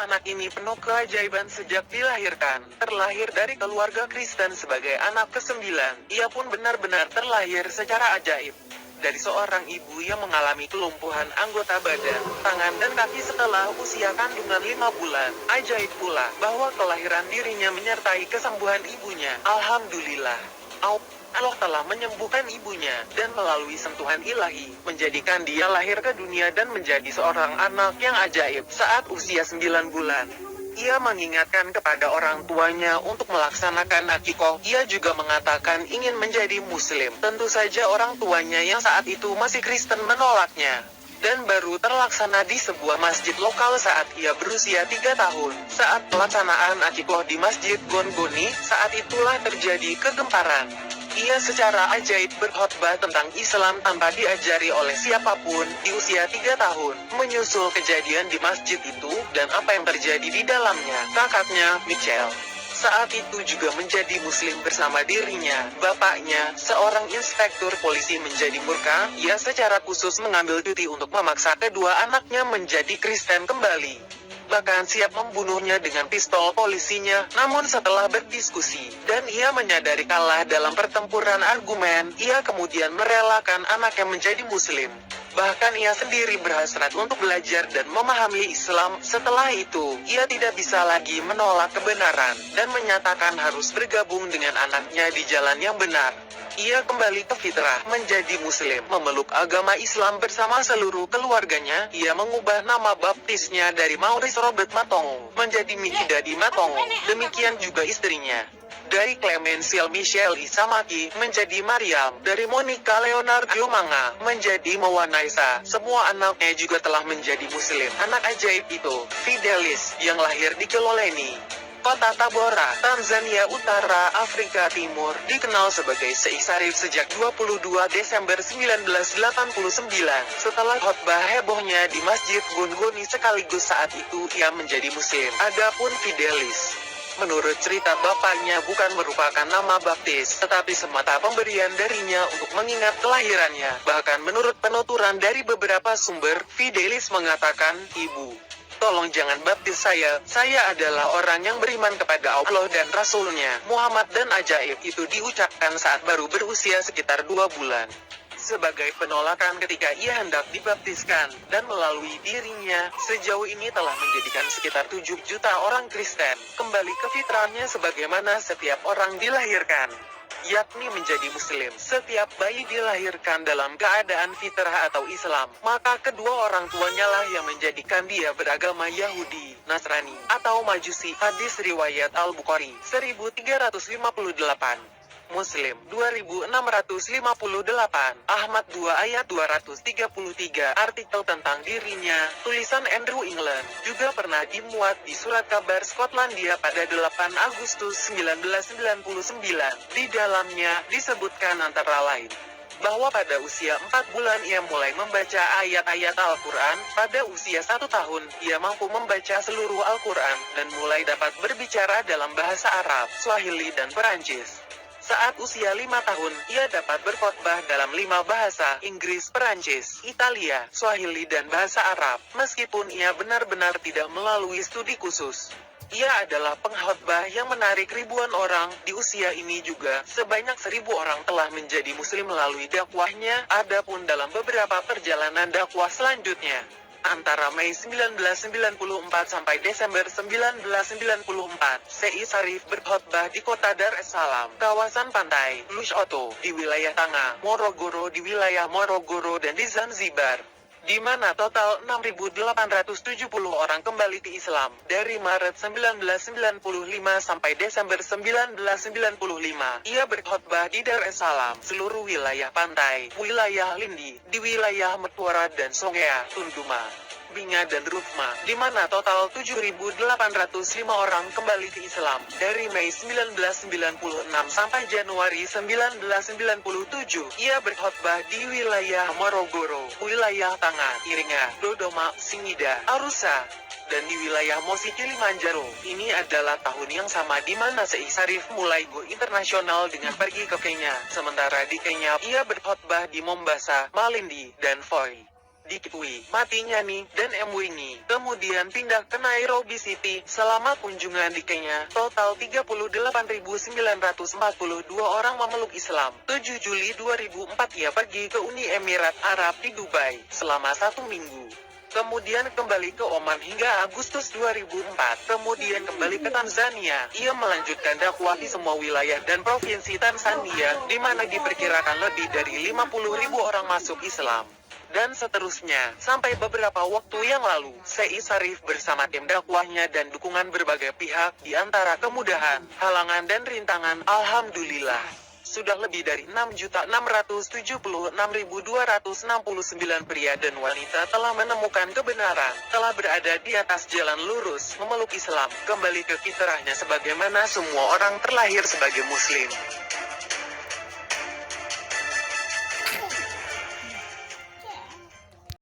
anak ini penuh keajaiban sejak dilahirkan. Terlahir dari keluarga Kristen sebagai anak ke-9, ia pun benar-benar terlahir secara ajaib. Dari seorang ibu yang mengalami kelumpuhan anggota badan, tangan dan kaki setelah usia kandungan 5 bulan. Ajaib pula, bahwa kelahiran dirinya menyertai kesembuhan ibunya. Alhamdulillah. Allah telah menyembuhkan ibunya, dan melalui sentuhan ilahi, menjadikan dia lahir ke dunia dan menjadi seorang anak yang ajaib. Saat usia 9 bulan, ia mengingatkan kepada orang tuanya untuk melaksanakan akikoh. Ia juga mengatakan ingin menjadi muslim. Tentu saja orang tuanya yang saat itu masih Kristen menolaknya. Dan baru terlaksana di sebuah masjid lokal saat ia berusia 3 tahun. Saat pelaksanaan akikoh di Masjid Gongoni, saat itulah terjadi kegemparan. Ia secara ajaib berkhotbah tentang Islam tanpa diajari oleh siapapun di usia 3 tahun. Menyusul kejadian di masjid itu, dan apa yang terjadi di dalamnya, kakaknya, Michelle, saat itu juga menjadi muslim bersama dirinya. Bapaknya, seorang inspektur polisi, menjadi murka. Ia secara khusus mengambil cuti untuk memaksa kedua anaknya menjadi Kristen kembali. Bahkan siap membunuhnya dengan pistol polisinya. Namun setelah berdiskusi, dan ia menyadari kalah dalam pertempuran argumen, ia kemudian merelakan anaknya menjadi muslim. Bahkan ia sendiri berhasrat untuk belajar dan memahami Islam. Setelah itu, ia tidak bisa lagi menolak kebenaran, dan menyatakan harus bergabung dengan anaknya di jalan yang benar. Ia kembali ke fitrah, menjadi muslim, memeluk agama Islam bersama seluruh keluarganya. Ia mengubah nama baptisnya dari Maurice Robert Matongo menjadi Mikidadi Matongo. Demikian juga istrinya. Dari Clemenciel Michelle Isamaki menjadi Mariam. Dari Monica Leonard Yomanga menjadi Mawanaisa. Semua anaknya juga telah menjadi muslim. Anak ajaib itu, Fidelis, yang lahir di Kiloleni, Kota Tabora, Tanzania Utara, Afrika Timur, dikenal sebagai Sheikh Sarif sejak 22 Desember 1989. Setelah khotbah hebohnya di Masjid Gongoni sekaligus saat itu ia menjadi muslim. Adapun Fidelis, menurut cerita bapaknya, bukan merupakan nama baptis, tetapi semata pemberian darinya untuk mengingat kelahirannya. Bahkan menurut penuturan dari beberapa sumber, Fidelis mengatakan, "Ibu, tolong jangan baptis saya adalah orang yang beriman kepada Allah dan Rasul-Nya, Muhammad." Dan ajaib itu diucapkan saat baru berusia sekitar 2 bulan. Sebagai penolakan ketika ia hendak dibaptiskan, dan melalui dirinya, sejauh ini telah menjadikan sekitar 7 juta orang Kristen kembali ke fitrahnya sebagaimana setiap orang dilahirkan, yakni menjadi muslim. Setiap bayi dilahirkan dalam keadaan fitrah atau Islam, maka kedua orang tuanya lah yang menjadikan dia beragama Yahudi, Nasrani, atau Majusi. Hadis riwayat Al-Bukhari 1358, Muslim 2658, Ahmad 2 ayat 233. Artikel tentang dirinya, tulisan Andrew England, juga pernah dimuat di surat kabar Skotlandia pada 8 Agustus 1999. Di dalamnya disebutkan antara lain bahwa pada usia 4 bulan ia mulai membaca ayat-ayat Al-Quran. Pada usia 1 tahun, ia mampu membaca seluruh Al-Quran, dan mulai dapat berbicara dalam bahasa Arab, Swahili dan Perancis. Saat usia 5 tahun, ia dapat berkhotbah dalam 5 bahasa, Inggris, Perancis, Italia, Swahili dan bahasa Arab, meskipun ia benar-benar tidak melalui studi khusus. Ia adalah pengkhotbah yang menarik ribuan orang. Di usia ini juga, sebanyak 1.000 orang telah menjadi muslim melalui dakwahnya. Adapun dalam beberapa perjalanan dakwah selanjutnya, antara Mei 1994 sampai Desember 1994, Sheikh Sarif berkhotbah di kota Dar es Salaam, kawasan pantai, Lushoto, di wilayah Tanga, Morogoro di wilayah Morogoro dan di Zanzibar, di mana total 6.870 orang kembali ke Islam. Dari Maret 1995 sampai Desember 1995, ia berkhotbah di Dar es Salaam, seluruh wilayah pantai, wilayah Lindi, di wilayah Matuara dan Songea, Tunduma, Binga dan Rufma, di mana total 7.805 orang kembali ke Islam. Dari Mei 1996 sampai Januari 1997, ia berkhotbah di wilayah Morogoro, wilayah Tanga, Iringa, Dodoma, Singida, Arusa, dan di wilayah Mosi Kilimanjaro. Ini adalah tahun yang sama di mana Sheikh Sarif mulai go internasional dengan pergi ke Kenya. Sementara di Kenya, ia berkhotbah di Mombasa, Malindi, dan Voi. Diketahui matinya Ni dan Mwingi, kemudian pindah ke Nairobi City. Selama kunjungan di Kenya, total 38.942 orang memeluk Islam. 7 Juli 2004 ia pergi ke Uni Emirat Arab di Dubai selama 1 minggu. Kemudian kembali ke Oman hingga Agustus 2004. Kemudian kembali ke Tanzania. Ia melanjutkan dakwah di semua wilayah dan provinsi Tanzania, di mana diperkirakan lebih dari 50.000 orang masuk Islam. Dan seterusnya, sampai beberapa waktu yang lalu, Syekh Syarif bersama tim dakwahnya dan dukungan berbagai pihak, di antara kemudahan, halangan dan rintangan, alhamdulillah. Sudah lebih dari 6.676.269 pria dan wanita telah menemukan kebenaran, telah berada di atas jalan lurus, memeluk Islam, kembali ke fitrahnya sebagaimana semua orang terlahir sebagai Muslim.